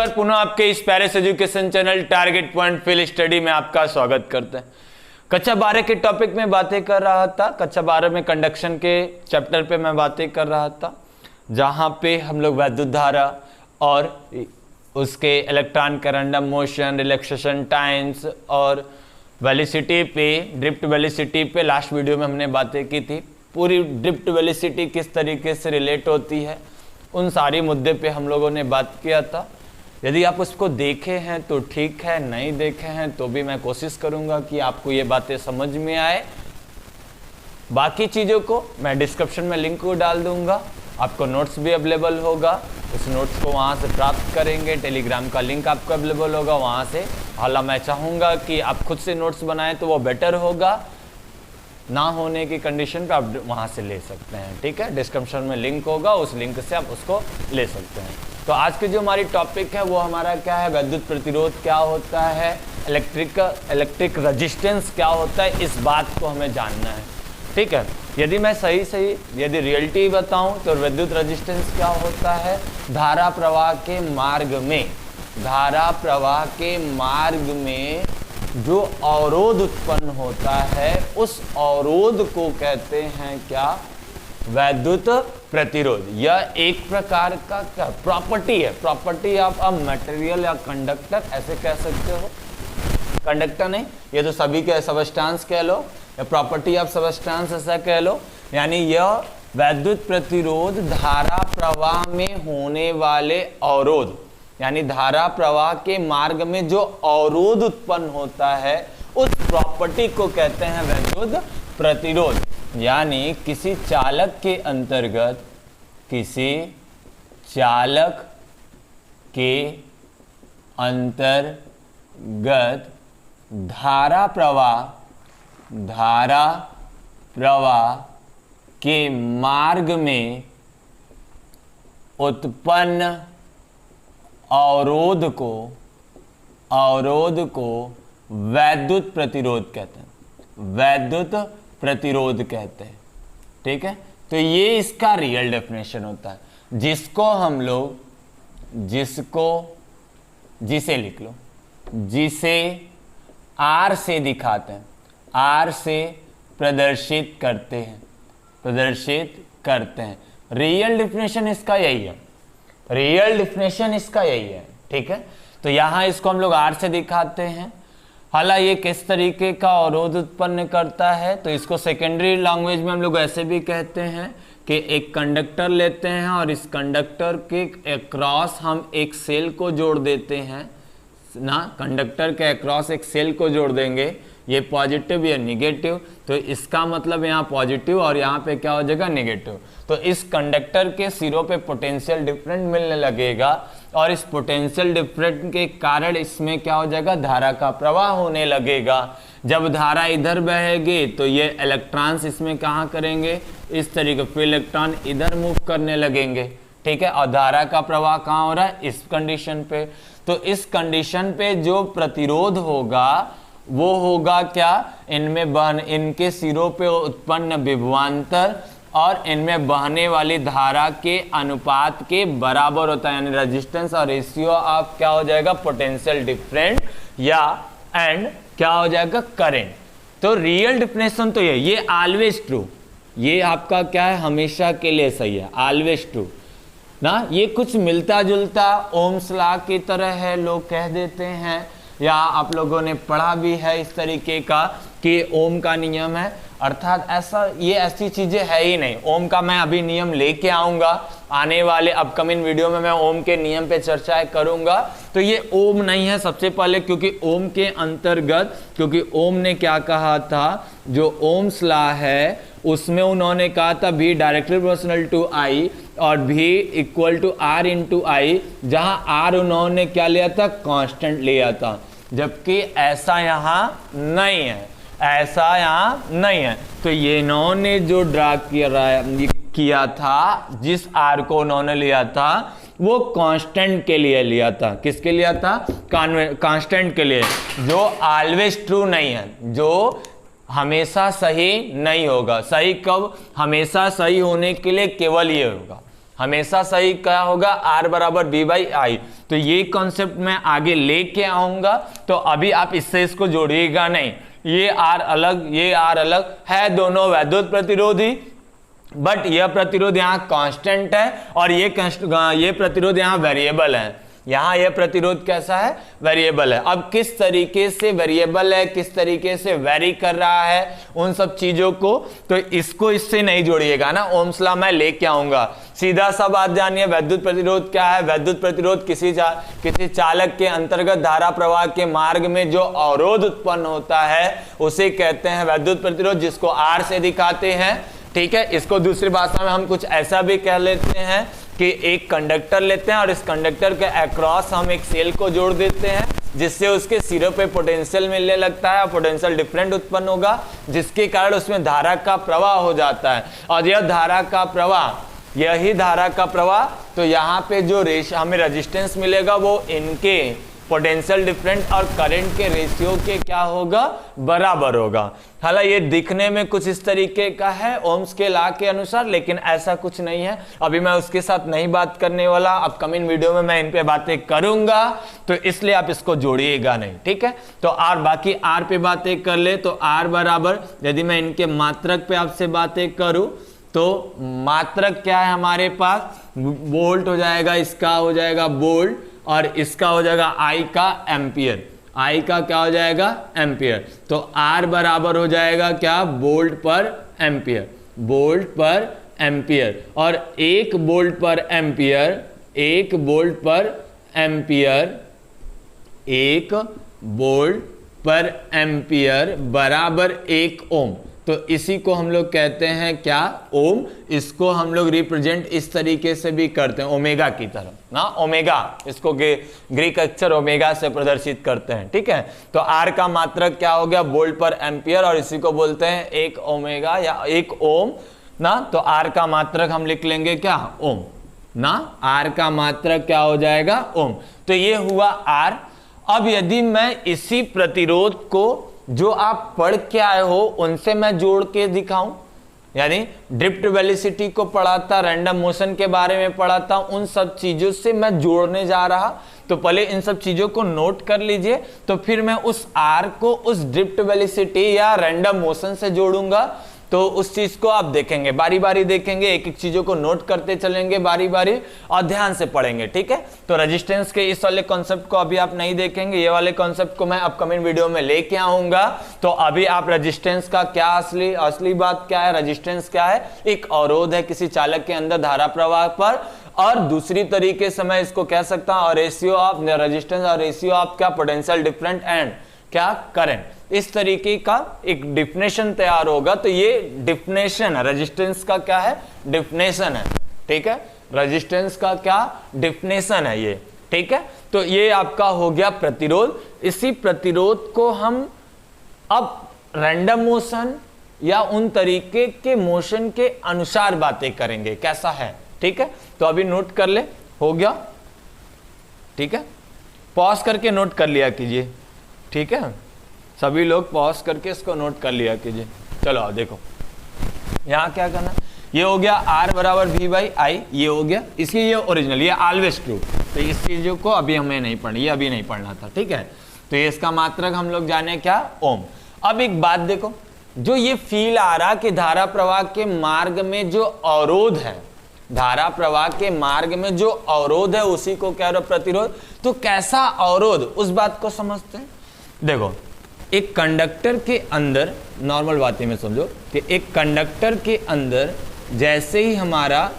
बार पुनः आपके इस Paris education channel target point field study में आपका स्वागत करते हैं। कक्षा 12 के टॉपिक में बातें कर रहा था। कक्षा 12 में कंडक्शन के चैप्टर पे मैं बातें कर रहा था, जहां पे हम लोग वैद्युत धारा और उसके इलेक्ट्रॉन के रैंडम मोशन, रिलैक्सेशन टाइम्स और वेलोसिटी पे, ड्रिफ्ट वेलोसिटी पे लास्ट वीडियो में हमने बातें की थी। पूरी ड्रिफ्ट वेलोसिटी किस तरीके से रिलेट होती है, उन सारे मुद्दे पे हम लोगों ने बात किया था। यदि आप उसको देखे हैं तो ठीक है, नहीं देखे हैं तो भी मैं कोशिश करूंगा कि आपको ये बातें समझ में आए। बाकी चीज़ों को मैं डिस्क्रिप्शन में लिंक को डाल दूंगा, आपको नोट्स भी अवेलेबल होगा, उस नोट्स को वहाँ से प्राप्त करेंगे। टेलीग्राम का लिंक आपको अवेलेबल होगा वहाँ से। हालांकि मैं चाहूँगा कि आप खुद से नोट्स बनाएं तो वो बेटर होगा, ना होने की कंडीशन पे आप वहाँ से ले सकते हैं। ठीक है, डिस्क्रिप्शन में लिंक होगा, उस लिंक से आप उसको ले सकते हैं। तो आज की जो हमारी टॉपिक है वो हमारा क्या है, वैद्युत प्रतिरोध क्या होता है, इलेक्ट्रिक रेजिस्टेंस क्या होता है, इस बात को हमें जानना है। ठीक है, यदि मैं यदि रियलिटी बताऊं तो वैद्युत रेजिस्टेंस क्या होता है, धारा प्रवाह के मार्ग में जो अवरोध उत्पन्न होता है उस अवरोध को कहते हैं क्या, वैद्युत प्रतिरोध। यह एक प्रकार का क्या प्रॉपर्टी है, प्रॉपर्टी ऑफ अ मटेरियल या कंडक्टर ऐसे कह सकते हो। कंडक्टर नहीं, ये तो सभी के सबस्टेंस कह लो, या प्रॉपर्टी ऑफ सबस्टेंस ऐसा कह लो। यानी यह वैद्युत प्रतिरोध धारा प्रवाह में होने वाले अवरोध, यानी धारा प्रवाह के मार्ग में जो अवरोध उत्पन्न होता है उस प्रॉपर्टी को कहते हैं वैद्युत प्रतिरोध। यानी किसी चालक के अंतर्गत धारा प्रवाह के मार्ग में उत्पन्न अवरोध को वैद्युत प्रतिरोध कहते हैं, वैद्युत प्रतिरोध कहते हैं। ठीक है, तो ये इसका रियल डेफिनेशन होता है, जिसे लिख लो, जिसे आर से दिखाते हैं, आर से प्रदर्शित करते हैं। रियल डेफिनेशन इसका यही है। ठीक है, तो यहां इसको हम लोग आर से दिखाते हैं। हालांकि ये किस तरीके का अवरोध उत्पन्न करता है, तो इसको सेकेंडरी लैंग्वेज में हम लोग ऐसे भी कहते हैं कि एक कंडक्टर लेते हैं और इस कंडक्टर के अक्रॉस हम एक सेल को जोड़ देते हैं ना, कंडक्टर के अक्रॉस एक सेल को जोड़ देंगे, ये पॉजिटिव या निगेटिव, तो इसका मतलब यहाँ पॉजिटिव और यहाँ पे क्या हो जाएगा, नेगेटिव। तो इस कंडक्टर के सिरों पे पोटेंशियल डिफरेंट मिलने लगेगा और इस पोटेंशियल डिफरेंट के कारण इसमें क्या हो जाएगा, धारा का प्रवाह होने लगेगा। जब धारा इधर बहेगी तो ये इलेक्ट्रॉन्स इसमें कहाँ करेंगे, इस तरीके, फिर इलेक्ट्रॉन इधर मूव करने लगेंगे। ठीक है, और धारा का प्रवाह कहाँ हो रहा है, इस कंडीशन पे। तो इस कंडीशन पे जो प्रतिरोध होगा वो होगा क्या, इनके सिरों पे उत्पन्न विभवांतर और इनमें बहने वाली धारा के अनुपात के बराबर होता है, यानी रेजिस्टेंस और रेशियो ऑफ क्या हो जाएगा, पोटेंशियल डिफरेंट एंड क्या हो जाएगा, करंट। तो रियल डेफिनेशन तो ये ऑलवेज ट्रू, ये आपका क्या है, हमेशा के लिए सही है, ऑलवेज ट्रू ना। ये कुछ मिलता जुलता ओम्स लॉ की तरह है, लोग कह देते हैं, या आप लोगों ने पढ़ा भी है इस तरीके का कि ओम का नियम है, अर्थात ऐसी चीजें है ही नहीं। ओम का मैं अभी नियम लेके आऊंगा, आने वाले अपकमिंग वीडियो में मैं ओम के नियम पे चर्चा करूंगा। तो ये ओम नहीं है सबसे पहले, क्योंकि ओम के अंतर्गत, क्योंकि ओम ने क्या कहा था, जो ओम्स लॉ है उसमें उन्होंने कहा था V directly proportional to I और V equal to R into I, जहां R उन्होंने क्या लिया था, कांस्टेंट लिया था, जबकि ऐसा यहाँ नहीं है। तो ये इन्होंने जो ड्रा किया था, जिस R को उन्होंने लिया था वो कांस्टेंट के लिए लिया था। किसके लिया था, कांस्टेंट के लिए, जो ऑलवेज ट्रू नहीं है, जो हमेशा सही नहीं होगा। सही कब, हमेशा सही होने के लिए केवल ये होगा, हमेशा सही क्या होगा, आर बराबर बी बाई आई। तो ये कॉन्सेप्ट मैं आगे लेके आऊंगा, तो अभी आप इससे इसको जोड़िएगा नहीं। ये आर अलग, ये आर अलग है, दोनों वैद्युत प्रतिरोधी, बट यह प्रतिरोध यहाँ कांस्टेंट है और ये प्रतिरोध यहाँ वेरिएबल है। यहाँ यह प्रतिरोध कैसा है, वेरिएबल है। अब किस तरीके से वेरिएबल है, किस तरीके से वेरी कर रहा है, उन सब चीजों को, तो इसको इससे नहीं जोड़िएगा ना, ओम्स लॉ मैं लेके आऊंगा। सीधा सा बात जानिए, वैद्युत प्रतिरोध क्या है। वैद्युत प्रतिरोध किसी चालक के अंतर्गत धारा प्रवाह के मार्ग में जो अवरोध उत्पन्न होता है उसे कहते हैं वैद्युत प्रतिरोध, जिसको आर से दिखाते हैं। ठीक है, इसको दूसरी भाषा में हम कुछ ऐसा भी कह लेते हैं कि एक कंडक्टर लेते हैं और इस कंडक्टर के अक्रॉस हम एक सेल को जोड़ देते हैं, जिससे उसके सिरों पे पोटेंशियल मिलने लगता है और पोटेंशियल डिफरेंट उत्पन्न होगा, जिसके कारण उसमें धारा का प्रवाह हो जाता है। और यह धारा का प्रवाह, यही धारा का प्रवाह, तो यहाँ पे जो हमें रेजिस्टेंस मिलेगा वो इनके पोटेंशियल डिफरेंट और करंट के रेशियो के क्या होगा, बराबर होगा। हालांकि ये दिखने में कुछ इस तरीके का है ओम्स के लॉ के अनुसार, लेकिन ऐसा कुछ नहीं है। अभी मैं उसके साथ नहीं बात करने वाला, अपकमिंग वीडियो में मैं इन पे बातें करूंगा, तो इसलिए आप इसको जोड़िएगा नहीं। ठीक है, तो आर, बाकी आर पे बातें कर ले, तो आर बराबर, यदि मैं इनके मात्रक पे आपसे बातें करूं तो मात्रक क्या है हमारे पास, वोल्ट हो जाएगा, इसका हो जाएगा वोल्ट, और इसका हो जाएगा आई का एम्पियर। आई का क्या हो जाएगा, एम्पियर। तो आर बराबर हो जाएगा क्या, वोल्ट पर एम्पियर, वोल्ट पर एम्पियर। और 1 वोल्ट पर एम्पियर, 1 वोल्ट पर एम्पियर, 1 वोल्ट पर एम्पियर बराबर 1 ओम। तो इसी को हम लोग कहते हैं क्या, ओम। इसको हम लोग रिप्रेजेंट इस तरीके से भी करते हैं, ओमेगा की तरह ना, ओमेगा, इसको ग्रीक अक्षर ओमेगा से प्रदर्शित करते हैं। ठीक है, तो आर का मात्रक क्या हो गया, वोल्ट पर एम्पियर, और इसी को बोलते हैं 1 ओमेगा या 1 ओम ना। तो आर का मात्रक हम लिख लेंगे क्या, ओम ना, आर का मात्रक क्या हो जाएगा, ओम। तो ये हुआ आर। अब यदि मैं इसी प्रतिरोध को जो आप पढ़ के आए हो उनसे मैं जोड़ के दिखाऊं, यानी ड्रिफ्ट वेलोसिटी को पढ़ा था, रैंडम मोशन के बारे में पढ़ा था, उन सब चीजों से मैं जोड़ने जा रहा, तो पहले इन सब चीजों को नोट कर लीजिए, तो फिर मैं उस आर को उस ड्रिफ्ट वेलोसिटी या रैंडम मोशन से जोड़ूंगा। तो उस चीज को आप देखेंगे, बारी बारी देखेंगे, एक एक चीजों को नोट करते चलेंगे बारी बारी और ध्यान से पढ़ेंगे। ठीक है, तो रेजिस्टेंस के इस वाले कॉन्सेप्ट को अभी आप नहीं देखेंगे, ये वाले कॉन्सेप्ट को मैं अपकमिंग वीडियो में लेके आऊंगा। तो अभी आप रेजिस्टेंस का क्या असली बात क्या है, रेजिस्टेंस क्या है, एक अवरोध है किसी चालक के अंदर धारा प्रवाह पर, और दूसरी तरीके से मैं इसको कह सकता हूं रेशियो ऑफ रेजिस्टेंस और रेशियो ऑफ क्या, पोटेंशियल डिफरेंट एंड क्या, करंट। इस तरीके का एक डिफिनेशन तैयार होगा। तो ये डिफिनेशन है, रेजिस्टेंस का क्या है, डिफिनेशन है। ठीक है, रेजिस्टेंस का क्या, डिफिनेशन है ये। ठीक है, तो ये आपका हो गया प्रतिरोध। इसी प्रतिरोध को हम अब रैंडम मोशन या उन तरीके के मोशन के अनुसार बातें करेंगे, कैसा है। ठीक है, तो अभी नोट कर ले, हो गया। ठीक है, पॉज करके नोट कर लिया कीजिए। ठीक है, सभी लोग पॉज करके इसको नोट कर लिया कीजिए। चलो आओ देखो, यहाँ क्या करना, ये हो गया आर बराबर वी बाई आई, ये हो गया, इसलिए ये ओरिजिनल, ये ऑलवेज ट्रू। तो इस चीजों को अभी हमें नहीं पढ़ना, ये अभी नहीं पढ़ना था। ठीक है, तो ये इसका मात्रक हम लोग जाने क्या, ओम। अब एक बात देखो, जो ये फील आ रहा कि धारा प्रवाह के मार्ग में जो अवरोध है, धारा प्रवाह के मार्ग में जो अवरोध है उसी को कह रहे प्रतिरोध। तो कैसा अवरोध, उस बात को समझते हैं। देखो, एक कंडक्टर के अंदर, नॉर्मल बातें में समझो कि एक कंडक्टर के अंदर जैसे ही हमारा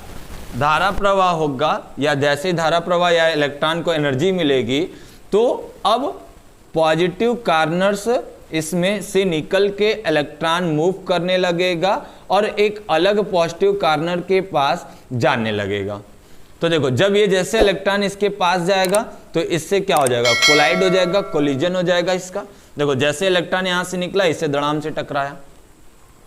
धारा प्रवाह होगा या जैसे ही धारा प्रवाह या इलेक्ट्रॉन को एनर्जी मिलेगी, तो अब पॉजिटिव कार्नर्स इसमें से निकल के इलेक्ट्रॉन मूव करने लगेगा और एक अलग पॉजिटिव कार्नर के पास जाने लगेगा। तो देखो, जब ये जैसे इलेक्ट्रॉन इसके पास जाएगा तो इससे क्या हो जाएगा, कोलाइड हो जाएगा, कोलिजन हो जाएगा इसका। देखो, जैसे इलेक्ट्रॉन यहां से निकला, इससे धड़ाम से टकराया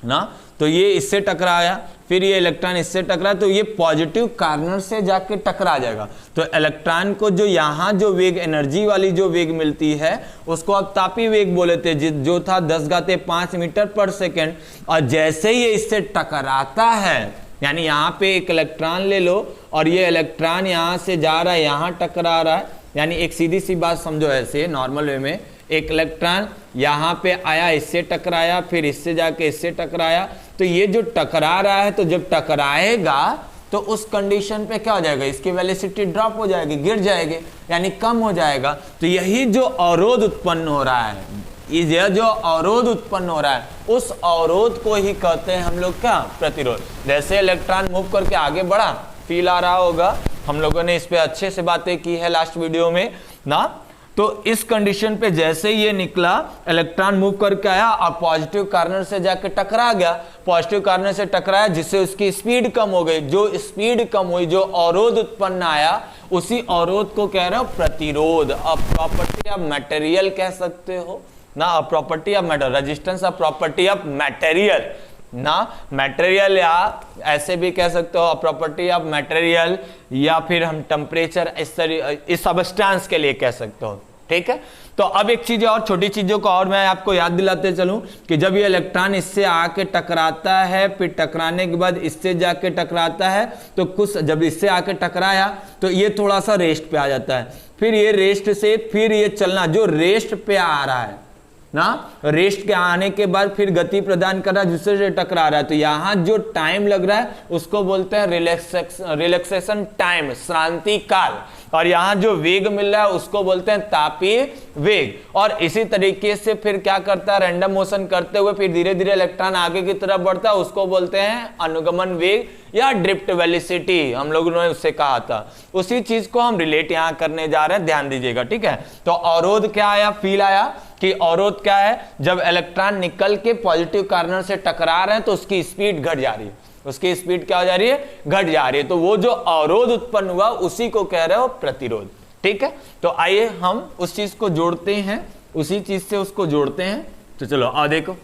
ना, तो ये इससे टकराया, फिर ये इलेक्ट्रॉन इससे टकराया, तो ये पॉजिटिव कार्नर से जाके टकरा जाएगा। तो इलेक्ट्रॉन को जो यहाँ जो वेग, एनर्जी वाली जो वेग मिलती है उसको अब तापी वेग बोले थे, जो था 10⁵ मीटर पर सेकेंड। और जैसे ही ये इससे टकराता है यानी यहाँ पे एक इलेक्ट्रॉन ले लो और ये इलेक्ट्रॉन यहाँ से जा रहा है, यहाँ टकरा रहा है, यानी एक सीधी सी बात समझो ऐसे नॉर्मल वे में, एक इलेक्ट्रॉन यहाँ पे आया, इससे टकराया, फिर इससे जाके इससे टकराया, तो ये जो टकरा रहा है, तो जब टकराएगा तो उस कंडीशन पे क्या हो जाएगा, इसकी वेलोसिटी ड्रॉप हो जाएगी, गिर जाएगी, यानी कम हो जाएगा। तो यही जो अवरोध उत्पन्न हो रहा है, यह जो अवरोध उत्पन्न हो रहा है, उस अवरोध को ही कहते हैं हम लोग क्या, प्रतिरोध। जैसे इलेक्ट्रॉन मूव करके आगे बढ़ा, फील आ रहा होगा, हम लोगों ने इस पे अच्छे से बातें की है लास्ट वीडियो में ना। तो इस कंडीशन पे जैसे ये निकला, इलेक्ट्रॉन मूव करके आया और पॉजिटिव कॉर्नर से जाके टकरा गया, पॉजिटिव कॉर्नर से टकराया जिससे उसकी स्पीड कम हो गई। जो स्पीड कम हुई, जो अवरोध उत्पन्न आया, उसी अवरोध को कह रहे हो प्रतिरोध। अब प्रॉपर्टी ऑफ मटेरियल कह सकते हो ना, property of matter, resistance of property of material ना, मटेरियल या ऐसे भी कह सकते हो प्रॉपर्टी ऑफ मटेरियल, या फिर हम टेम्परेचर इस सब्सटेंस के लिए कह सकते हो। ठीक है, तो अब एक चीज और, छोटी चीजों को और मैं आपको याद दिलाते चलूं कि जब ये इलेक्ट्रॉन इससे आके टकराता है, फिर टकराने के बाद इससे जाके टकराता है, तो कुछ जब इससे आके टकराया तो ये थोड़ा सा रेस्ट पे आ जाता है, फिर ये रेस्ट से फिर ये चलना, जो रेस्ट पे आ रहा है ना, रेस्ट के आने के बाद फिर गति प्रदान कर रहा है जिससे टकरा रहा है, तो यहां जो टाइम लग रहा है उसको बोलते हैं रिलैक्सेशन टाइम, श्रांति काल। और यहां जो वेग मिल रहा है उसको बोलते हैं तापीय वेग। और इसी तरीके से फिर क्या करता है, रैंडम मोशन करते हुए फिर धीरे धीरे इलेक्ट्रॉन आगे की तरफ बढ़ता है, उसको बोलते हैं अनुगमन वेग या ड्रिफ्ट वेलोसिटी, हम लोगों ने उससे कहा था। उसी चीज को हम रिलेट यहां करने जा रहे हैं, ध्यान दीजिएगा। ठीक है, तो अवरोध क्या आया, फील आया कि अवरोध क्या है, जब इलेक्ट्रॉन निकल के पॉजिटिव कॉर्नर से टकरा रहे हैं तो उसकी स्पीड घट जा रही है, उसकी स्पीड क्या हो जा रही है, घट जा रही है। तो वो जो अवरोध उत्पन्न हुआ उसी को कह रहे हो प्रतिरोध। ठीक है, तो आइए हम उस चीज को जोड़ते हैं, उसी चीज से उसको जोड़ते हैं। तो चलो आओ देखो,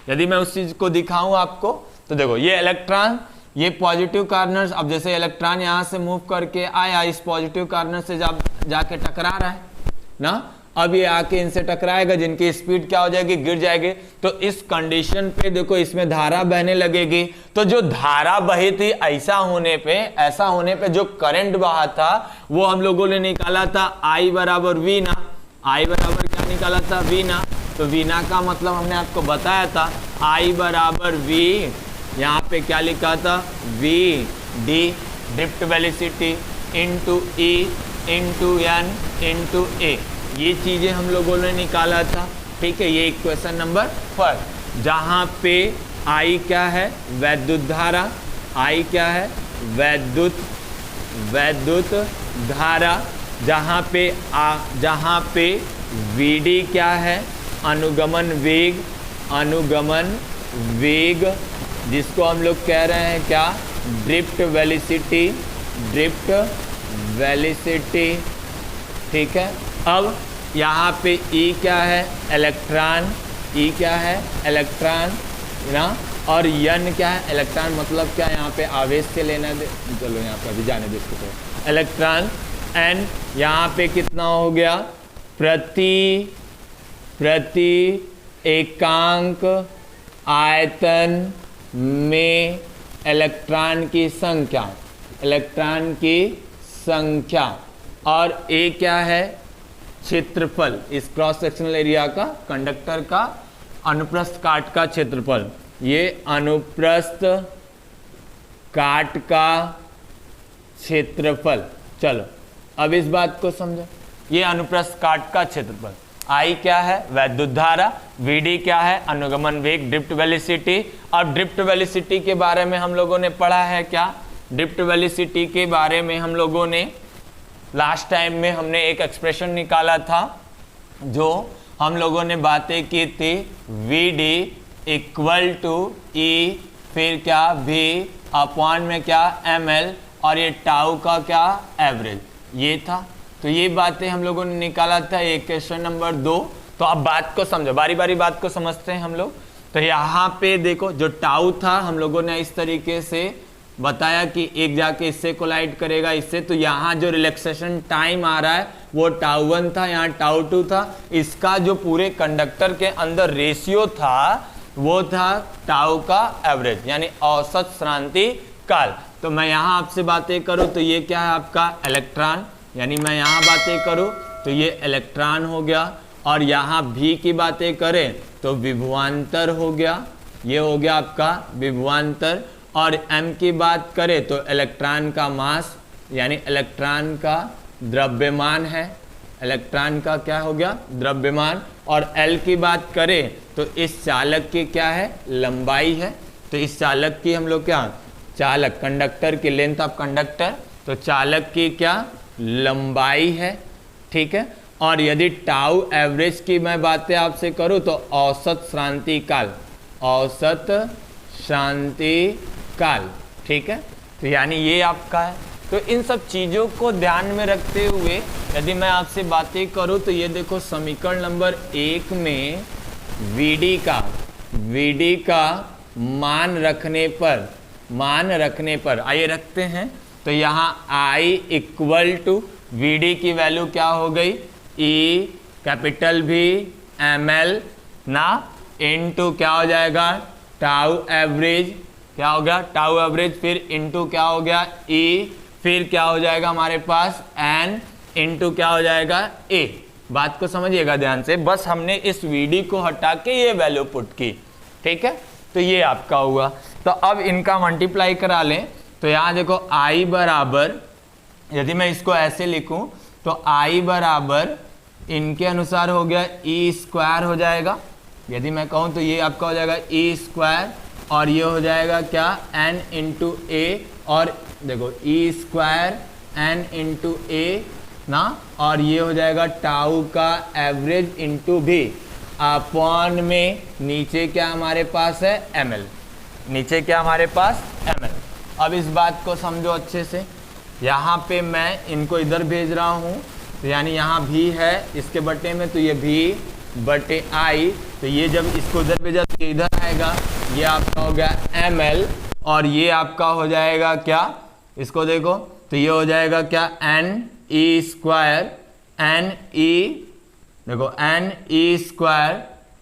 यदि मैं उस चीज को दिखाऊं आपको, तो देखो ये इलेक्ट्रॉन, ये पॉजिटिव कॉर्नर, अब जैसे इलेक्ट्रॉन यहां से मूव करके आया, इस पॉजिटिव कॉर्नर से जाके टकरा रहा है ना, अब ये आके इनसे टकराएगा, जिनकी स्पीड क्या हो जाएगी, गिर जाएगी। तो इस कंडीशन पे देखो इसमें धारा बहने लगेगी, तो जो धारा बही थी, ऐसा होने पे जो करंट बहा था वो हम लोगों ने निकाला था I बराबर V ना, I बराबर क्या निकाला था, V ना। तो V ना का मतलब हमने आपको बताया था, I बराबर V, यहाँ पे क्या लिखा था, V D drift velocity into E into N into A, ये चीजें हम लोगों ने निकाला था। ठीक है, ये इक्वेशन नंबर 1, जहां पे I क्या है, वैद्युत धारा, I क्या है, वैद्युत धारा, जहां पे VD क्या है, अनुगमन वेग, जिसको हम लोग कह रहे हैं क्या, ड्रिफ्ट वेलोसिटी। ठीक है, अब यहाँ पे E क्या है, इलेक्ट्रॉन, E क्या है, इलेक्ट्रॉन ना, और N क्या है, इलेक्ट्रॉन मतलब क्या, यहाँ पे आवेश से लेना दे, चलो यहाँ पे अभी जाने दे इसको, इलेक्ट्रॉन। N यहाँ पे कितना हो गया, प्रति एकांक आयतन में इलेक्ट्रॉन की संख्या, और A क्या है, क्षेत्रफल, इस क्रॉस सेक्शनल एरिया का, कंडक्टर का अनुप्रस्थ काट का क्षेत्रफल, ये अनुप्रस्थ काट का क्षेत्रफल। चलो अब इस बात को समझो, ये अनुप्रस्थ काट का क्षेत्रफल, I क्या है, वैद्युत धारा, VD क्या है, अनुगमन वेग, ड्रिफ्ट वेलोसिटी। अब ड्रिफ्ट वेलोसिटी के बारे में हम लोगों ने पढ़ा है क्या, ड्रिफ्ट वेलोसिटी के बारे में हम लोगों ने लास्ट टाइम में हमने एक एक्सप्रेशन निकाला था, जो हम लोगों ने बातें की थी, VD इक्वल टू E, फिर क्या V अपॉन में क्या ml, और ये टाउ का क्या एवरेज, ये था। तो ये बातें हम लोगों ने निकाला था, ये क्वेश्चन नंबर 2। तो अब बात को समझो, बारी बारी बात को समझते हैं हम लोग। तो यहाँ पे देखो, जो टाउ था हम लोगों ने इस तरीके से बताया कि एक जाके इससे कोलाइड करेगा इससे, तो यहाँ जो रिलैक्सेशन टाइम आ रहा है वो टाउ 1 था, यहाँ टाउ 2 था। इसका जो पूरे कंडक्टर के अंदर रेशियो था वो था टाउ का एवरेज यानी औसत श्रांति काल। तो मैं यहाँ आपसे बातें करूँ तो ये क्या है आपका इलेक्ट्रॉन, यानी मैं यहाँ बातें करूँ तो ये इलेक्ट्रॉन हो गया, और यहाँ भी की बातें करें तो विभवांतर हो गया, ये हो गया आपका विभवांतर। और m की बात करें तो इलेक्ट्रॉन का मास यानी इलेक्ट्रॉन का द्रव्यमान है, इलेक्ट्रॉन का क्या हो गया द्रव्यमान। और L की बात करें तो इस चालक की क्या है लंबाई है, तो इस चालक की हम लोग क्या चालक कंडक्टर की लेंथ ऑफ कंडक्टर, तो चालक की क्या लंबाई है, ठीक है। और यदि टाउ एवरेज की मैं बातें आपसे करूं तो औसत श्रांति काल, औसत श्रांति काल, ठीक है। तो यानी ये आपका है। तो इन सब चीज़ों को ध्यान में रखते हुए यदि मैं आपसे बातें करूं तो ये देखो समीकरण नंबर 1 में VD का मान रखने पर आइए रखते हैं। तो यहाँ I इक्वल टू VD की वैल्यू क्या हो गई E कैपिटल V ml ना इनटू क्या हो जाएगा टाउ एवरेज, क्या हो गया टाउ एवरेज, फिर इनटू क्या हो गया E, फिर क्या हो जाएगा हमारे पास N इनटू क्या हो जाएगा A। बात को समझिएगा ध्यान से, बस हमने इस VD को हटा के ये वैल्यू पुट की, ठीक है। तो ये आपका हुआ। तो अब इनका मल्टीप्लाई करा लें तो यहाँ देखो I बराबर, यदि मैं इसको ऐसे लिखूं तो I बराबर इनके अनुसार हो गया E स्क्वायर हो जाएगा। यदि मैं कहूं तो ये आपका हो जाएगा E स्क्वायर, और ये हो जाएगा क्या N इंटू A, और देखो E square N into A ना, और ये हो जाएगा टाउ का एवरेज इंटू भी अपॉन में नीचे क्या हमारे पास है ml, नीचे क्या हमारे पास ml। अब इस बात को समझो अच्छे से, यहाँ पे मैं इनको इधर भेज रहा हूँ तो यानी यहाँ भी है इसके बटे में, तो ये भी बटे I, तो ये जब इसको इधर भेजा तो ये इधर आएगा, ये आपका हो गया ml, और ये आपका हो जाएगा क्या, इसको देखो तो ये हो जाएगा क्या NE स्क्वायर, NE देखो NE स्क्वायर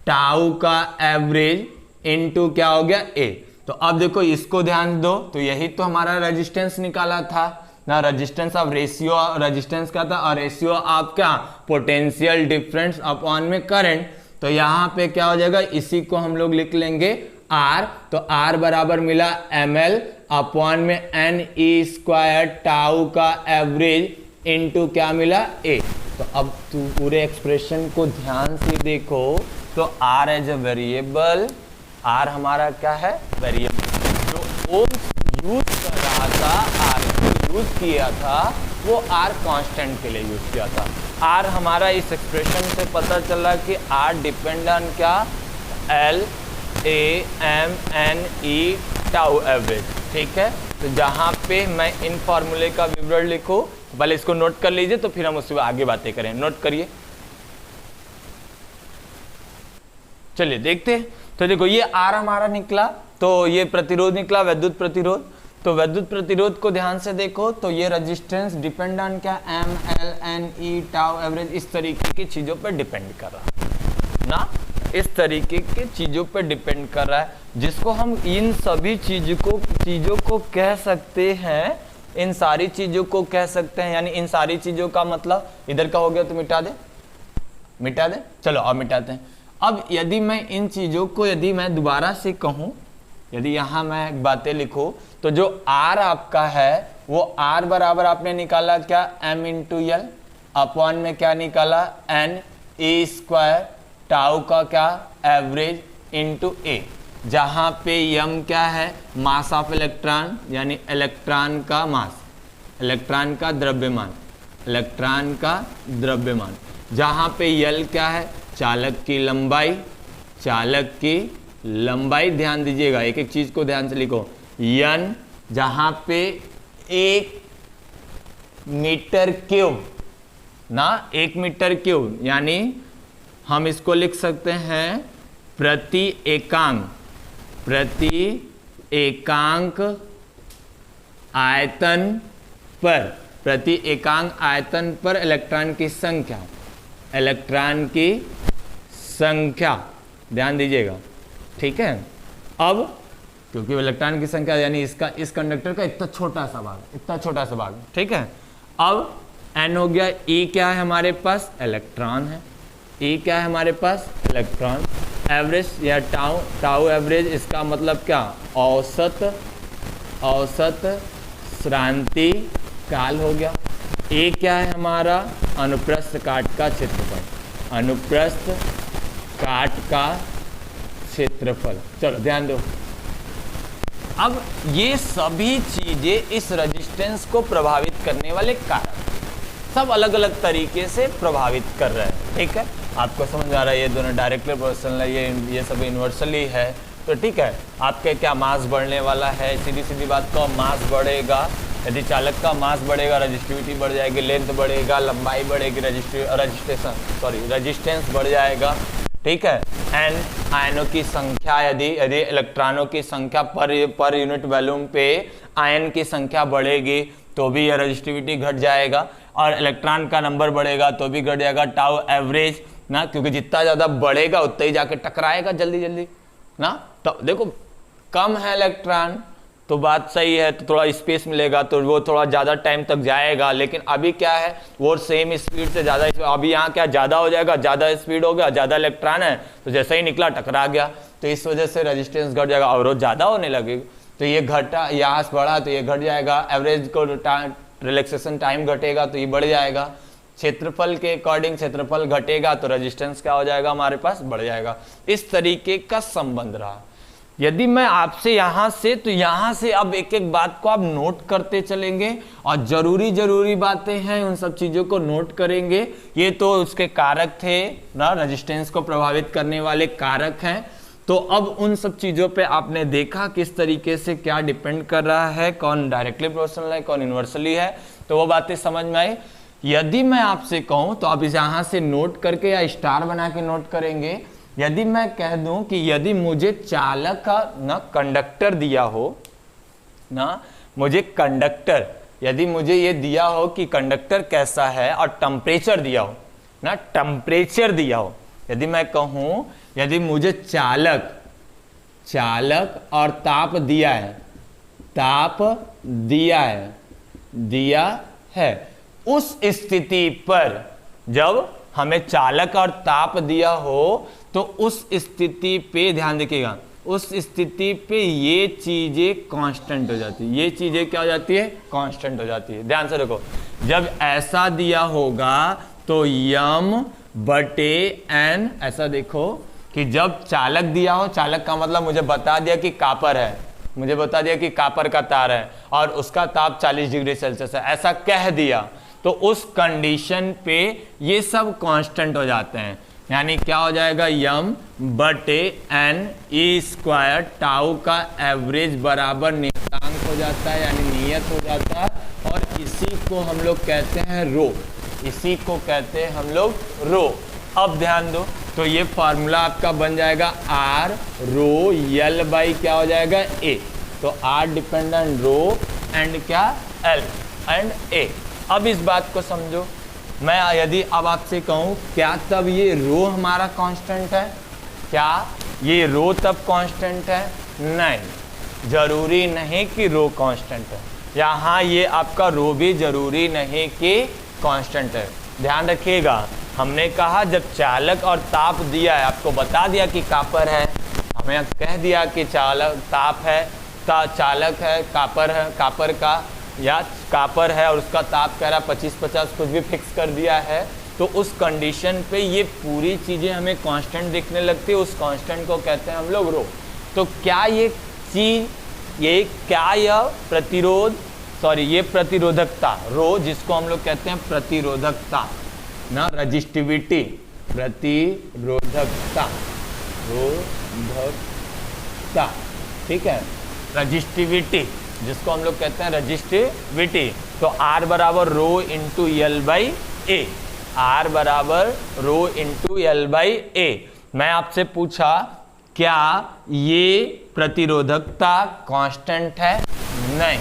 टाउ का एवरेज इनटू क्या हो गया A। तो अब देखो इसको ध्यान दो, तो यही तो हमारा रेजिस्टेंस निकाला था ना, रेजिस्टेंस ऑफ रेशियो, रेजिस्टेंस क्या था और रेशियो ऑफ क्या पोटेंशियल डिफरेंस अपॉन में करंट। तो यहाँ पे क्या हो जाएगा, इसी को हम लोग लिख लेंगे R, तो R बराबर मिला ml अपॉन में NE स्क्वायर टाउ का एवरेज इनटू क्या मिला A। तो अब तू पूरे एक्सप्रेशन को ध्यान से देखो तो R as a variable, R हमारा क्या है वेरिएबल, जो ओम्स यूज कर रहा था R को यूज किया था वो R कांस्टेंट के लिए यूज किया था। R हमारा इस एक्सप्रेशन से पता चला कि R डिपेंड ऑन क्या LAMNE टाउ एवरेज, ठीक है। तो जहाँ पे मैं इन फॉर्मूले का विवरण लिखूं, पहले इसको नोट कर लीजिए तो फिर हम उससे आगे बातें करें। नोट करिए, चलिए देखते हैं। तो देखो ये R हमारा निकला, तो ये प्रतिरोध निकला वैद्युत प्रतिरोध। तो वैद्युत प्रतिरोध को ध्यान से देखो तो ये रेजिस्टेंस डिपेंड ऑन क्या MLNE टाउ एवरेज, इस तरीके की चीजों पर डिपेंड कर रहा है ना, इस तरीके के चीजों पर डिपेंड कर रहा है, जिसको हम इन सभी चीजों को कह सकते हैं, इन सारी चीजों को कह सकते हैं। यानी इन सारी चीजों का मतलब इधर का हो गया तो मिटा दे, चलो अब मिटाते हैं। अब यदि मैं इन चीजों को यदि मैं दोबारा से कहूं, यदि यहां मैं बातें लिखूं तो जो R आपका है वो R बराबर आपने निकाला क्या M इंटू L अपॉन में क्या निकाला NE स्क्वायर टाउ का क्या एवरेज इनटू A, जहां पे m क्या है मास ऑफ इलेक्ट्रॉन यानी इलेक्ट्रॉन का मास, इलेक्ट्रॉन का द्रव्यमान, इलेक्ट्रॉन का द्रव्यमान, जहां पे L क्या है चालक की लंबाई, चालक की लंबाई। ध्यान दीजिएगा, एक एक चीज को ध्यान से लिखो। N जहां पे 1 मीटर क्यूब ना, 1 मीटर क्यूब, यानी हम इसको लिख सकते हैं प्रति एकांक आयतन पर, प्रति एकांक आयतन पर इलेक्ट्रॉन की संख्या, इलेक्ट्रॉन की संख्या, ध्यान दीजिएगा ठीक है। अब क्योंकि इलेक्ट्रॉन की संख्या यानी इसका इस कंडक्टर का इतना छोटा सा भाग, ठीक है। अब N हो गया, E क्या है हमारे पास, इलेक्ट्रॉन है, E क्या है हमारे पास, इलेक्ट्रॉन। एवरेज या टाउ एवरेज, इसका मतलब क्या, औसत श्रांति काल हो गया। ए क्या है हमारा, अनुप्रस्थ काट का क्षेत्रफल, अनुप्रस्थ काट का क्षेत्रफल। चलो ध्यान दो, अब ये सभी चीजें इस रेजिस्टेंस को प्रभावित करने वाले कारक सब अलग अलग तरीके से प्रभावित कर रहे हैं, ठीक है। आपको समझ आ रहा है, ये दोनों डायरेक्टली प्रोपोर्शनल है, ये सब यूनिवर्सली है, तो ठीक है। आपके क्या मास बढ़ने वाला है, सीधी बात का मास बढ़ेगा, यदि चालक का मास बढ़ेगा रेजिस्टिविटी बढ़ जाएगी, लेंथ बढ़ेगा, लंबाई बढ़ेगी, रेजिस्टेंस बढ़ जाएगा, ठीक है। एंड आयनों की संख्या, यदि इलेक्ट्रॉनों की संख्या पर यूनिट वॉल्यूम पे आयन की संख्या बढ़ेगी तो भी यह रेजिस्टिविटी घट जाएगा, और इलेक्ट्रॉन का नंबर बढ़ेगा तो भी घट जाएगा। टाउ एवरेज ना, क्योंकि जितना ज़्यादा बढ़ेगा उतना ही जाके टकराएगा जल्दी ना। तो देखो कम है इलेक्ट्रॉन तो बात सही है, तो थोड़ा स्पेस मिलेगा तो वो थोड़ा ज़्यादा टाइम तक जाएगा, लेकिन अभी क्या है वो सेम स्पीड से ज़्यादा, अभी यहाँ क्या ज़्यादा हो जाएगा, ज़्यादा स्पीड हो गया, ज़्यादा इलेक्ट्रॉन है तो जैसे ही निकला टकरा गया, तो इस वजह से रेजिस्टेंस घट जाएगा, अवरोध ज़्यादा होने लगेगा, तो ये घटा, यहाँ से बढ़ा तो ये घट जाएगा। एवरेज को रिलैक्सेशन टाइम घटेगा तो ये बढ़ जाएगा। क्षेत्रफल के अकॉर्डिंग क्षेत्रफल घटेगा तो रेजिस्टेंस क्या हो जाएगा हमारे पास, बढ़ जाएगा। इस तरीके का संबंध रहा। यदि मैं आपसे यहाँ से, तो यहाँ से अब एक एक बात को आप नोट करते चलेंगे, और जरूरी बातें हैं उन सब चीज़ों को नोट करेंगे। ये तो उसके कारक थे ना, रेजिस्टेंस को प्रभावित करने वाले कारक हैं। तो अब उन सब चीज़ों पे आपने देखा किस तरीके से क्या डिपेंड कर रहा है, कौन डायरेक्टली प्रोपोर्शनल है, कौन इन्वर्सली है, तो वो बातें समझ में आई। यदि मैं आपसे कहूँ तो आप यहाँ से नोट करके या स्टार बना के नोट करेंगे। यदि मैं कह दूं कि यदि मुझे चालक का ना कंडक्टर दिया हो ना, मुझे कंडक्टर, यदि मुझे ये दिया हो कि कंडक्टर कैसा है और टेम्परेचर दिया हो ना, टेम्परेचर दिया हो, यदि मैं कहूं यदि मुझे चालक और ताप दिया है, उस स्थिति पर जब हमें चालक और ताप दिया हो तो उस स्थिति पे ध्यान रखिएगा, उस स्थिति पे ये चीजें कांस्टेंट हो जाती है, ये चीजें क्या हो जाती है, कांस्टेंट हो जाती है। ध्यान से देखो, जब ऐसा दिया होगा तो m/n, ऐसा देखो कि जब चालक दिया हो, चालक का मतलब मुझे बता दिया कि कापर है, मुझे बता दिया कि कापर का तार है और उसका ताप 40 डिग्री सेल्सियस है, ऐसा कह दिया, तो उस कंडीशन पे ये सब कांस्टेंट हो जाते हैं। यानी क्या हो जाएगा, m/n² टाउ का एवरेज बराबर नियतांक हो जाता है, यानी नियत हो जाता है, और इसी को हम लोग कहते हैं रो, इसी को कहते हैं हम लोग रो। अब ध्यान दो, तो ये फार्मूला आपका बन जाएगा R रो L बाई क्या हो जाएगा A, तो R डिपेंडेंट रो एंड क्या L एंड A। अब इस बात को समझो, मैं यदि अब आपसे कहूं क्या तब ये रो हमारा कांस्टेंट है, क्या ये रो तब कांस्टेंट है, नहीं, जरूरी नहीं कि रो कांस्टेंट है, यहाँ ये आपका रो भी जरूरी नहीं कि कांस्टेंट है। ध्यान रखिएगा, हमने कहा जब चालक और ताप दिया है, आपको बता दिया कि कापर है, हमें कह दिया कि चालक ताप है, चालक है, कापर का या कापर है और उसका ताप कह रहा 25-50 कुछ भी फिक्स कर दिया है, तो उस कंडीशन पे ये पूरी चीज़ें हमें कांस्टेंट दिखने लगती है, उस कांस्टेंट को कहते हैं हम लोग रो। तो क्या ये चीज़, ये क्या यह प्रतिरोध, ये प्रतिरोधकता रो, जिसको हम लोग कहते हैं प्रतिरोधकता ना, रजिस्टिविटी, प्रतिरोधकता, रोधकता, ठीक है, रजिस्टिविटी जिसको हम लोग कहते हैं रजिस्टिविटी। तो R बराबर rho into L by A, R बराबर rho into L by A. मैं आपसे पूछा क्या ये प्रतिरोधकता कांस्टेंट है, नहीं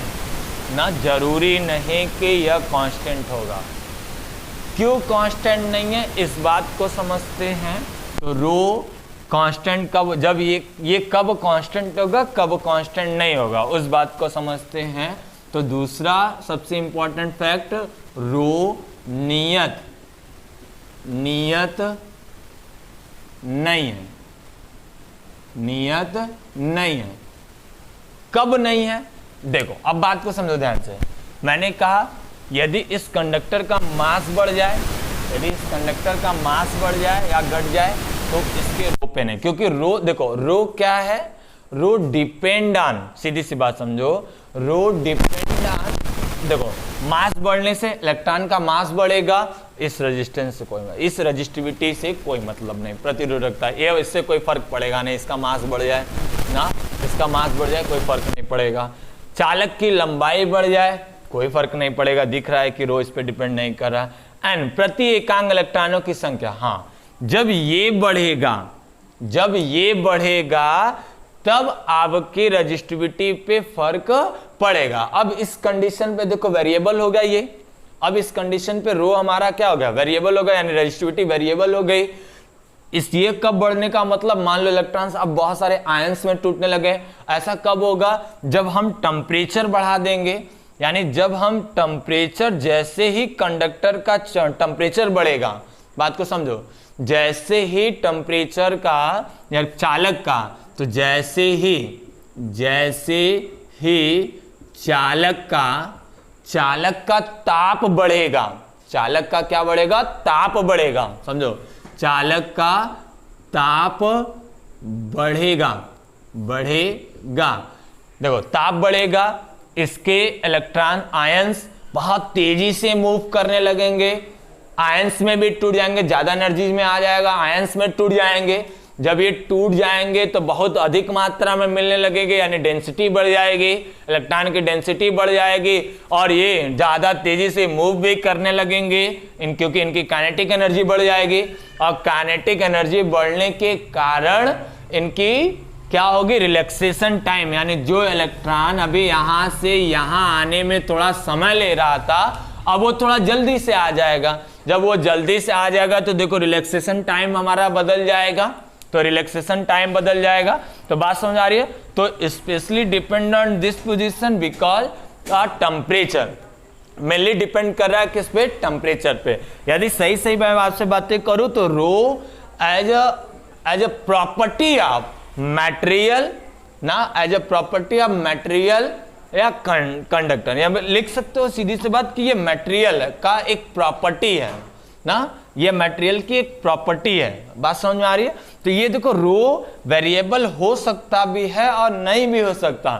ना, जरूरी नहीं कि यह कांस्टेंट होगा। क्यों कांस्टेंट नहीं है, इस बात को समझते हैं। तो रो कांस्टेंट कब, जब ये कब कांस्टेंट होगा, कब कांस्टेंट नहीं होगा, उस बात को समझते हैं। तो दूसरा सबसे इंपॉर्टेंट फैक्ट, रो नियत नहीं है, नियत नहीं है। कब नहीं है, देखो अब बात को समझो ध्यान से। मैंने कहा यदि इस कंडक्टर का मास बढ़ जाए, यदि इस कंडक्टर का मास बढ़ जाए या घट जाए तो इसके रो पे नहीं, क्योंकि रो, देखो रो क्या है, रो डिपेंड ऑन, सीधी सी बात समझो, रो डिपेंड ऑन, देखो मास बढ़ने से इलेक्ट्रॉन का मास बढ़ेगा, इस रेजिस्टेंस से कोई, इस रेजिस्टिविटी से कोई मतलब नहीं, प्रतिरोधकता ये, इससे कोई फर्क पड़ेगा नहीं, इसका मास बढ़ जाए ना, इसका मास बढ़ जाए कोई फर्क नहीं पड़ेगा। चालक की लंबाई बढ़ जाए कोई फर्क नहीं पड़ेगा, दिख रहा है कि रो इस पे डिपेंड नहीं कर रहा। एंड प्रति एकांक इलेक्ट्रॉनों की संख्या, हाँ जब ये बढ़ेगा तब आपकी रेजिस्टिविटी पे फर्क पड़ेगा। अब इस कंडीशन पे देखो वेरिएबल हो गया ये, अब इस कंडीशन पे रो हमारा क्या हो गया, वेरिएबल हो गया, यानी रेजिस्टिविटी वेरिएबल हो गई। इसलिए कब बढ़ने का मतलब, मान लो इलेक्ट्रॉन्स अब बहुत सारे आयंस में टूटने लगे, ऐसा कब होगा, जब हम टेम्परेचर बढ़ा देंगे, यानी जब हम टेम्परेचर, जैसे ही कंडक्टर का टेम्परेचर बढ़ेगा, बात को समझो, जैसे ही टेम्परेचर का या चालक का, तो जैसे ही चालक का ताप बढ़ेगा, चालक का क्या बढ़ेगा, ताप बढ़ेगा, समझो चालक का ताप बढ़ेगा, देखो ताप बढ़ेगा, इसके इलेक्ट्रॉन आयंस बहुत तेजी से मूव करने लगेंगे, आयंस में भी टूट जाएंगे, ज्यादा एनर्जी में आ जाएगा, आयंस में टूट जाएंगे, जब ये टूट जाएंगे तो बहुत अधिक मात्रा में मिलने लगेंगे, यानी डेंसिटी बढ़ जाएगी, इलेक्ट्रॉन की डेंसिटी बढ़ जाएगी, और ये ज्यादा तेजी से मूव भी करने लगेंगे, क्योंकि इनकी काइनेटिक एनर्जी बढ़ जाएगी, और काइनेटिक एनर्जी बढ़ने के कारण इनकी क्या होगी, रिलैक्सेशन टाइम, यानी जो इलेक्ट्रॉन अभी यहां से यहां आने में थोड़ा समय ले रहा था, अब वो थोड़ा जल्दी से आ जाएगा। जब वो जल्दी से आ जाएगा तो देखो रिलैक्सेशन टाइम हमारा बदल जाएगा, तो रिलैक्सेशन टाइम बदल जाएगा। तो बात समझ आ रही है। तो specially depend on this position because temperature, mainly depend कर रहा है किस पे, टेम्परेचर पे। यदि सही मैं आपसे बातें करूं तो rho as a property of material ना, as a property of material या कंडक्टर, या लिख सकते हो सीधी सी बात कि ये मटेरियल का एक प्रॉपर्टी है ना, ये मटेरियल की एक प्रॉपर्टी है। बात समझ में आ रही है। तो ये देखो रो वेरिएबल हो सकता भी है और नहीं भी हो सकता,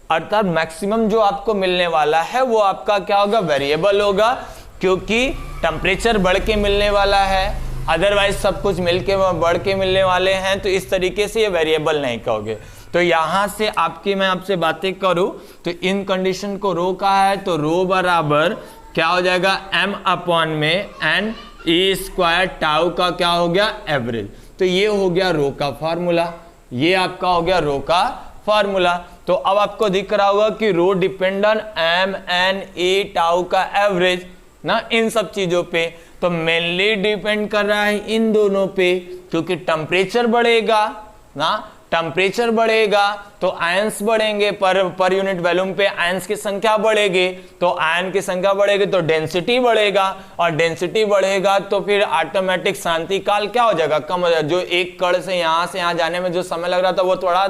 अर्थात मैक्सिमम जो आपको मिलने वाला है वो आपका क्या होगा, वेरिएबल होगा, क्योंकि टेम्परेचर बढ़ के मिलने वाला है, अदरवाइज सब कुछ मिलके बढ़ के मिलने वाले हैं, तो इस तरीके से ये वेरिएबल नहीं कहोगे। तो यहां से मैं आपसे बातें करूं तो इन कंडीशन को रो का है, तो रो बराबर क्या हो जाएगा, m अपॉन में n e स्क्वायर टाउ का क्या हो गया, एवरेज। तो ये हो गया रो का फार्मूला, ये आपका हो गया रो का फार्मूला। तो अब आपको दिख रहा होगा कि rho depend on m n e tau का एवरेज ना, इन सब चीजों पे। तो मेनली डिपेंड कर रहा है इन दोनों पे, क्योंकि टेम्परेचर बढ़ेगा ना, टेम्परेचर बढ़ेगा तो आयंस बढ़ेंगे, पर यूनिट वॉल्यूम पे आयंस की संख्या बढ़ेगी, तो आयन की संख्या बढ़ेगी तो डेंसिटी बढ़ेगा, और डेंसिटी बढ़ेगा तो फिर ऑटोमेटिक शांति काल क्या हो जाएगा, कम हो जाएगा। जो एक कण से यहाँ जाने में जो समय लग रहा था वो थोड़ा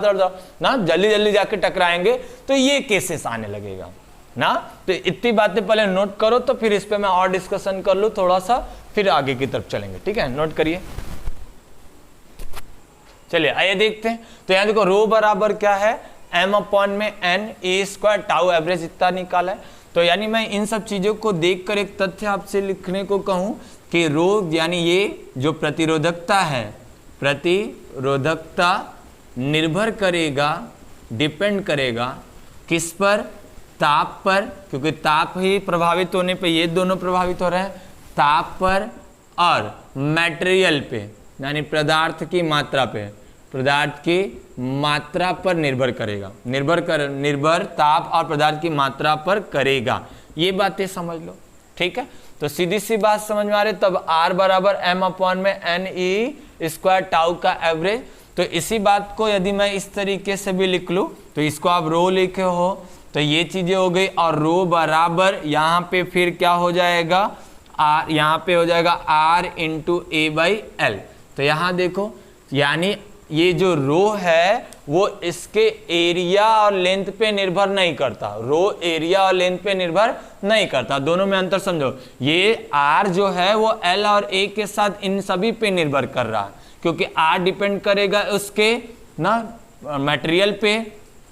ना जल्दी जाके टकराएंगे, तो ये केसेस आने लगेगा ना। तो इतनी बातें पहले नोट करो, तो फिर इस पे मैं और डिस्कशन कर लूँ थोड़ा सा, फिर आगे की तरफ चलेंगे। ठीक है, नोट करिए। चलिए आइए देखते हैं। तो यहां देखो रो बराबर क्या है, m अपॉन में n e square tau average इतना निकाला है। तो यानी मैं इन सब चीजों को देखकर एक तथ्य आपसे लिखने को कहूं कि रो यानी ये जो प्रतिरोधकता है, प्रतिरोधकता निर्भर करेगा, डिपेंड करेगा किस पर, ताप पर, क्योंकि ताप ही प्रभावित होने पे ये दोनों प्रभावित हो रहे हैं, ताप पर और मटेरियल पे यानी पदार्थ की मात्रा पे, पदार्थ की मात्रा पर निर्भर करेगा, निर्भर ताप और पदार्थ की मात्रा पर करेगा। ये बातें समझ लो। ठीक है, तो सीधी सी बात समझ में आ रही, तब R बराबर m अपॉन में n ई स्क्वायर टाउ का एवरेज। तो इसी बात को यदि मैं इस तरीके से भी लिख लूँ, तो इसको आप रो लिखे हो, तो ये चीजें हो गई, और रो बराबर यहाँ पे फिर क्या हो जाएगा, R यहाँ पे हो जाएगा R into A by L. तो यहाँ देखो, यानी ये जो रो है वो इसके एरिया और लेंथ पे निर्भर नहीं करता, रो एरिया और लेंथ पे निर्भर नहीं करता, दोनों में अंतर समझो। ये R जो है वो L और A के साथ इन सभी पे निर्भर कर रहा है, क्योंकि R डिपेंड करेगा उसके ना मटेरियल पे,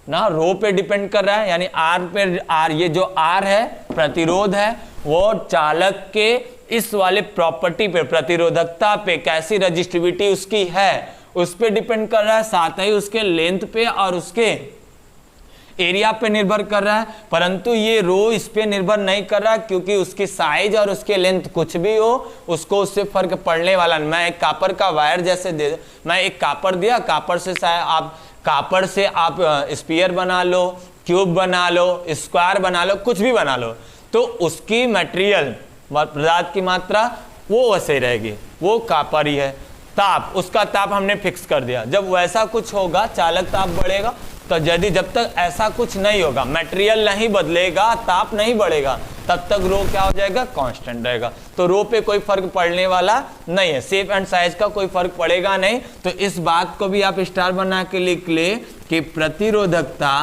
ना रो पे डिपेंड कर रहा है, यानी R पे R, ये जो R है प्रतिरोध है, वो चालक के इस वाले प्रॉपर्टी पे, प्रतिरोधकता पे, कैसी रजिस्टिविटी उसकी है उस पे डिपेंड कर रहा है, साथ ही उसके लेंथ पे और उसके एरिया पे निर्भर कर रहा है। परंतु ये रो इस पे निर्भर नहीं कर रहा, क्योंकि उसकी साइज और उसके लेंथ कुछ भी हो उसको उससे फर्क पड़ने वाला नहीं। मैं एक कापर का वायर जैसे दे, मैं एक कापर दिया, कापर से आप स्फीयर बना लो, क्यूब बना लो, स्क्वायर बना लो, कुछ भी बना लो, तो उसकी मटेरियल पदार्थ की मात्रा वो वैसे ही रहेगी, वो कापर ही है। ताप, उसका ताप हमने फिक्स कर दिया, जब वैसा कुछ होगा चालक ताप बढ़ेगा। तो यदि जब तक ऐसा कुछ नहीं होगा, मटेरियल नहीं बदलेगा, ताप नहीं बढ़ेगा, तब तक रो क्या हो जाएगा, कांस्टेंट रहेगा। तो रो पे कोई फर्क पड़ने वाला नहीं है, शेप एंड साइज का कोई फर्क पड़ेगा नहीं। तो इस बात को भी आप स्टार बना के लिख ले कि प्रतिरोधकता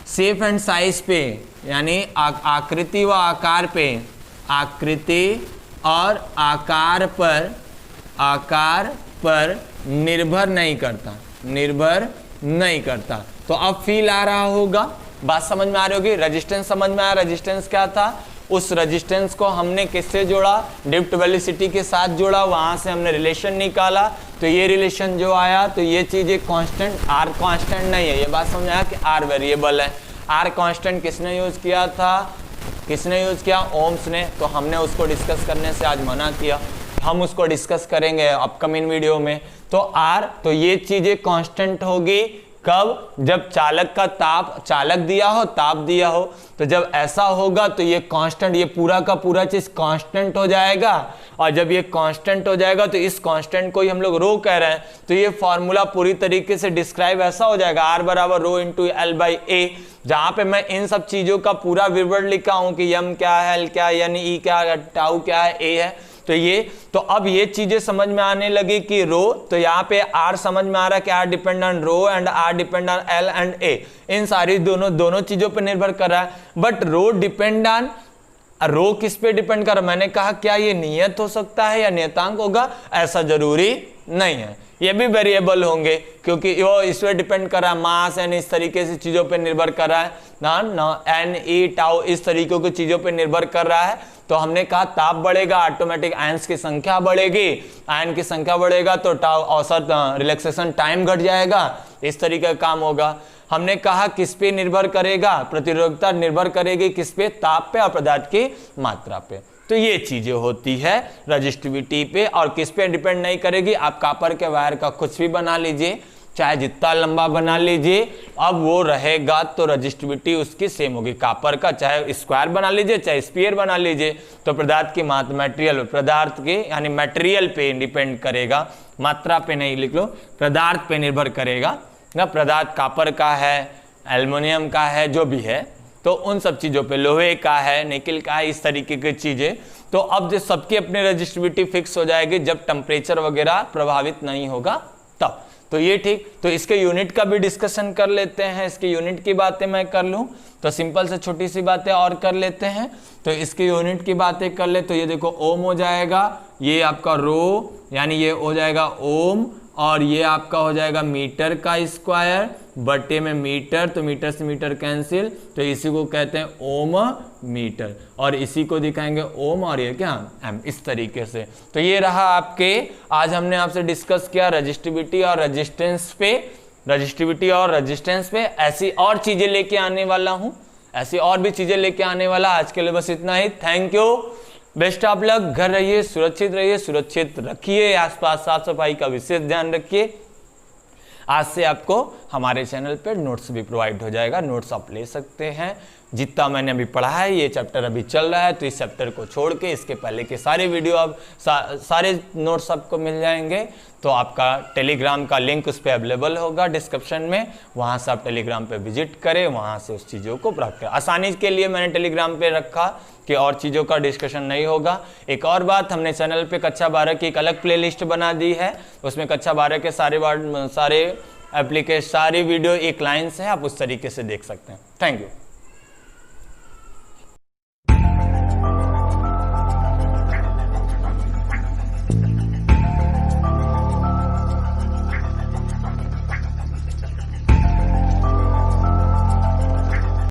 शेप एंड साइज पे, यानी आकृति व आकार पे, आकृति और आकार पर निर्भर नहीं करता। तो अब फील आ रहा होगा, बात समझ में आ रही होगी। रेजिस्टेंस समझ में आया, रेजिस्टेंस क्या था, उस रेजिस्टेंस को हमने किससे जोड़ा, ड्रिफ्ट वेलोसिटी के साथ जोड़ा, वहां से हमने रिलेशन निकाला। तो ये रिलेशन जो आया, तो ये चीज एक कांस्टेंट, R कांस्टेंट नहीं है, ये बात समझ आया कि R वेरिएबल है। R कांस्टेंट किसने यूज किया था, किसने यूज किया, ओम्स ने। तो हमने उसको डिस्कस करने से आज मना किया, हम उसको डिस्कस करेंगे अपकमिंग वीडियो में। तो R, तो ये चीजें कांस्टेंट होगी कब, जब चालक का ताप, चालक दिया हो, ताप दिया हो। तो जब ऐसा होगा तो ये कांस्टेंट, ये पूरा का पूरा चीज कांस्टेंट हो जाएगा। और जब ये कांस्टेंट हो जाएगा तो इस कांस्टेंट को ही हम लोग रो कह रहे हैं। तो ये फॉर्मूला पूरी तरीके से डिस्क्राइब ऐसा हो जाएगा, R बराबर रो इंटू एल बाई ए, जहां पे मैं इन सब चीजों का पूरा विवरण लिखा हूं कि m क्या है, l क्या है, यानी ई क्या है, टाउ क्या है, a है। तो ये, तो अब ये चीजें समझ में आने लगी कि रो, तो यहाँ पे R समझ में आ रहा है कि R depend on rho and R depend on L and A, इन सारी दोनों चीजों पे निर्भर कर रहा है। But rho depend on, rho किस पे डिपेंड कर रहा है, मैंने कहा क्या ये नियत हो सकता है या नियतांक होगा, ऐसा जरूरी नहीं है, ये भी वेरिएबल होंगे, क्योंकि वो इस पे डिपेंड कर रहा है, मास एंड इस तरीके से चीजों पे निर्भर कर रहा है ना, एन ई टाउ इस तरीकों की चीजों पे निर्भर कर रहा है। तो हमने कहा ताप बढ़ेगा, ऑटोमेटिक आयंस की संख्या बढ़ेगी, आयन की संख्या बढ़ेगा तो टाउ औसत रिलैक्सेशन टाइम घट जाएगा, इस तरीके का काम होगा। हमने कहा किस पे निर्भर करेगा, प्रतिरोधकता निर्भर करेगी किस पे, ताप पे और पदार्थ की मात्रा पे। तो ये चीजें होती है रजिस्टिविटी पे, और किस पे डिपेंड नहीं करेगी। आप कॉपर के वायर का कुछ भी बना लीजिए, चाहे जितना लंबा बना लीजिए, अब वो रहेगा तो रजिस्टिविटी उसकी सेम होगी। कॉपर का चाहे स्क्वायर बना लीजिए, चाहे स्फीयर बना लीजिए, तो पदार्थ की मात्रा, मटेरियल, पदार्थ के यानी मटेरियल पे डिपेंड करेगा, मात्रा पे नहीं, लिख लो पदार्थ पे निर्भर करेगा ना। पदार्थ कॉपर का है, एल्युमिनियम का है, जो भी है, तो उन सब चीज़ों पे, लोहे का है, निकल का है, इस तरीके की चीज़ें। तो अब जो सबकी अपनी रजिस्टिविटी फिक्स हो जाएगी जब टेम्परेचर वगैरह प्रभावित नहीं होगा तब। तो ये ठीक। तो इसके यूनिट का भी डिस्कशन कर लेते हैं, इसके यूनिट की बातें मैं कर लूँ तो सिंपल से छोटी सी बातें और कर लेते हैं। तो इसके यूनिट की बातें कर ले तो ये देखो ओम हो जाएगा, ये आपका रो यानी ये हो जाएगा ओम, और ये आपका हो जाएगा मीटर का स्क्वायर बटे में मीटर, तो मीटर से मीटर कैंसिल, तो इसी को कहते हैं ओम मीटर, और इसी को दिखाएंगे ओम, और ये क्या एम, इस तरीके से। तो ये रहा आपके, आज हमने आपसे डिस्कस किया रजिस्टिविटी और रेजिस्टेंस पे, रजिस्टिविटी और रेजिस्टेंस पे। ऐसी और चीजें लेके आने वाला हूँ, ऐसी और भी चीजें लेके आने वाला। आज के लिए बस इतना ही। Thank you, best of luck. घर रहिए, सुरक्षित रखिए, आसपास साफ सफाई का विशेष ध्यान रखिए। आज से आपको हमारे चैनल पर नोट्स भी प्रोवाइड हो जाएगा, नोट्स आप ले सकते हैं, जितना मैंने अभी पढ़ा है, ये चैप्टर अभी चल रहा है, तो इस चैप्टर को छोड़ के इसके पहले के सारे वीडियो अब सारे नोट्स आपको मिल जाएंगे। तो आपका टेलीग्राम का लिंक उस पर अवेलेबल होगा डिस्क्रिप्शन में, वहाँ से आप टेलीग्राम पे विजिट करें, वहाँ से उस चीज़ों को प्राप्त करें। आसानी के लिए मैंने टेलीग्राम पे रखा कि और चीज़ों का डिस्कशन नहीं होगा। एक और बात, हमने चैनल पे कक्षा 12 की एक अलग प्लेलिस्ट बना दी है, उसमें कक्षा 12 के सारे एप्लीकेशन सारी वीडियो एक लाइन से है, आप उस तरीके से देख सकते हैं। Thank you.